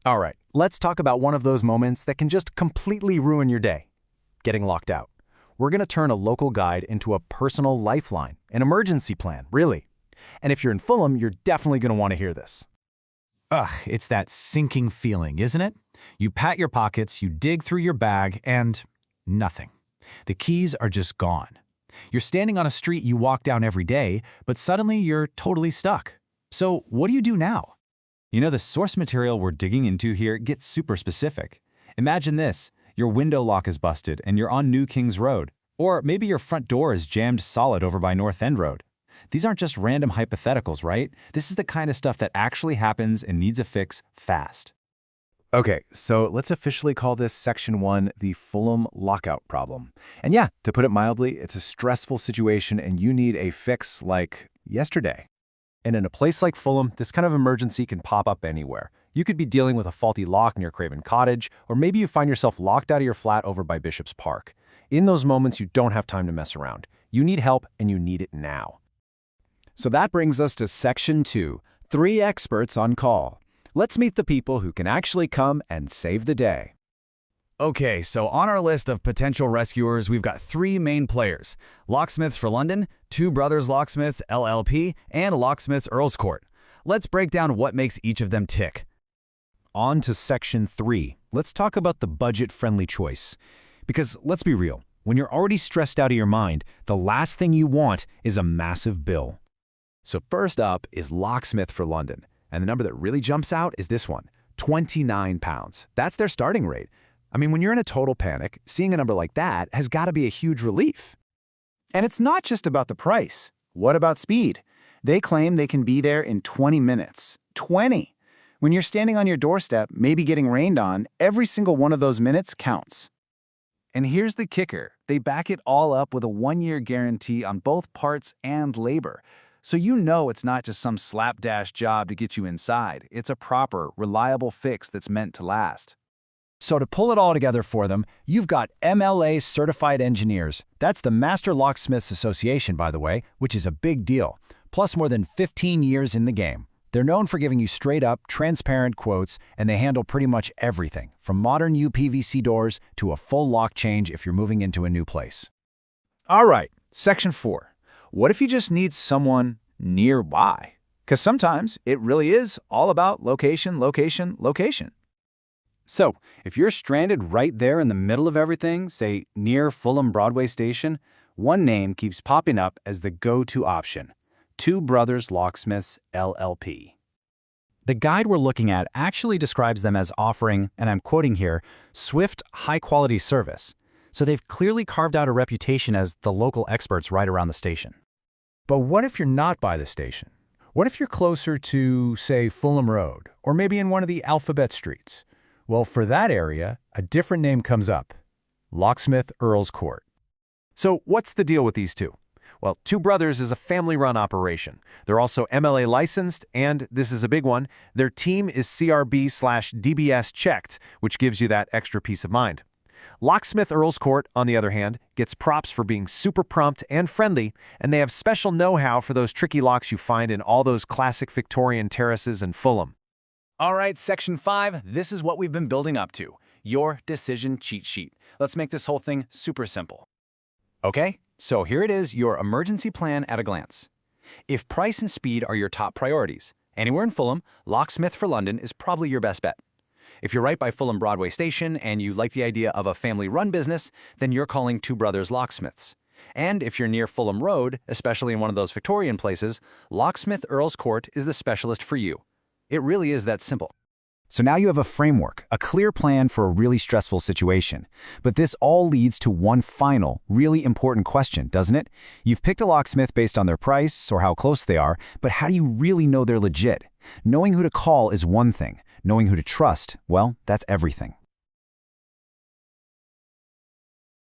All right, let's talk about one of those moments that can just completely ruin your day. Getting locked out. We're going to turn a local guide into a personal lifeline, an emergency plan, really. And if you're in Fulham, you're definitely going to want to hear this. Ugh, it's that sinking feeling, isn't it? You pat your pockets, you dig through your bag, and nothing. The keys are just gone. You're standing on a street you walk down every day, but suddenly you're totally stuck. So what do you do now? You know, the source material we're digging into here gets super specific. Imagine this. Your window lock is busted and you're on New Kings Road. Or maybe your front door is jammed solid over by North End Road. These aren't just random hypotheticals, right? This is the kind of stuff that actually happens and needs a fix fast. Okay, so let's officially call this Section 1 the Fulham lockout problem. And yeah, to put it mildly, it's a stressful situation and you need a fix like yesterday. And in a place like Fulham, this kind of emergency can pop up anywhere. You could be dealing with a faulty lock near Craven Cottage, or maybe you find yourself locked out of your flat over by Bishop's Park. In those moments, you don't have time to mess around. You need help, and you need it now. So that brings us to Section 2, 3 experts on call. Let's meet the people who can actually come and save the day. Okay, so on our list of potential rescuers, we've got 3 main players. Locksmiths for London, Two Brothers Locksmiths, LLP, and Locksmiths Earls Court. Let's break down what makes each of them tick. On to Section 3. Let's talk about the budget-friendly choice. Because let's be real, when you're already stressed out of your mind, the last thing you want is a massive bill. So first up is Locksmith for London. And the number that really jumps out is this one, £29. That's their starting rate. I mean, when you're in a total panic, seeing a number like that has got to be a huge relief. And it's not just about the price. What about speed? They claim they can be there in 20 minutes. 20! When you're standing on your doorstep, maybe getting rained on, every single one of those minutes counts. And here's the kicker. They back it all up with a 1-year guarantee on both parts and labor. So you know it's not just some slapdash job to get you inside. It's a proper, reliable fix that's meant to last. So to pull it all together for them, you've got MLA certified engineers. That's the Master Locksmiths Association, by the way, which is a big deal. Plus more than 15 years in the game. They're known for giving you straight-up, transparent quotes, and they handle pretty much everything, from modern UPVC doors to a full lock change if you're moving into a new place. All right, Section 4. What if you just need someone nearby? Because sometimes it really is all about location, location, location. So, if you're stranded right there in the middle of everything, say near Fulham Broadway Station, one name keeps popping up as the go-to option. Two Brothers Locksmiths, LLP. The guide we're looking at actually describes them as offering, and I'm quoting here, swift, high-quality service. So they've clearly carved out a reputation as the local experts right around the station. But what if you're not by the station? What if you're closer to, say, Fulham Road, or maybe in one of the alphabet streets? Well, for that area, a different name comes up, Locksmith Earls Court. So what's the deal with these two? Well, Two Brothers is a family-run operation. They're also MLA licensed, and this is a big one, their team is CRB/DBS checked, which gives you that extra peace of mind. Locksmith Earls Court, on the other hand, gets props for being super prompt and friendly, and they have special know-how for those tricky locks you find in all those classic Victorian terraces in Fulham. All right, Section 5, this is what we've been building up to. Your decision cheat sheet. Let's make this whole thing super simple. Okay, so here it is, your emergency plan at a glance. If price and speed are your top priorities, anywhere in Fulham, Locksmith for London is probably your best bet. If you're right by Fulham Broadway Station and you like the idea of a family-run business, then you're calling Two Brothers Locksmiths. And if you're near Fulham Road, especially in one of those Victorian places, Locksmith Earls Court is the specialist for you. It really is that simple. So now you have a framework, a clear plan for a really stressful situation. But this all leads to one final, really important question, doesn't it? You've picked a locksmith based on their price or how close they are, but how do you really know they're legit? Knowing who to call is one thing. Knowing who to trust, well, that's everything.